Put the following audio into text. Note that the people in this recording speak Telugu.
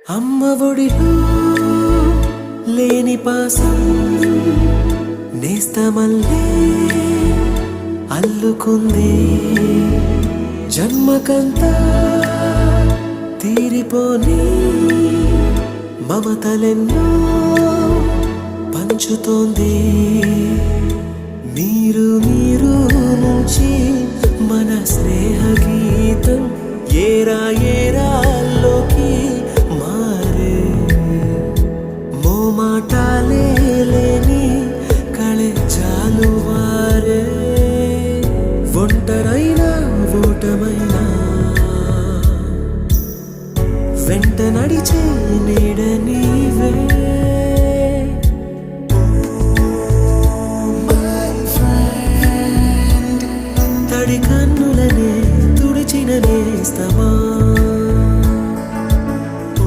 అమ్మ ఒడిలో లేని పాసం నేస్తమల్లే అల్లుకుంది జన్మకంతా తీరిపోని మమతలెన్నో పంచుతోంది మీరు మీరు నుంచి మన స్నేహ గీతం ఏరా ఏరాల్లోకి మారే మోమాటాలే లేని కళే జాలువారే ఒంటరైనా ఓటమైనా వెంట నడిచే నీడ నీవే తడి కన్నులనే తుడిచిన నేస్తమా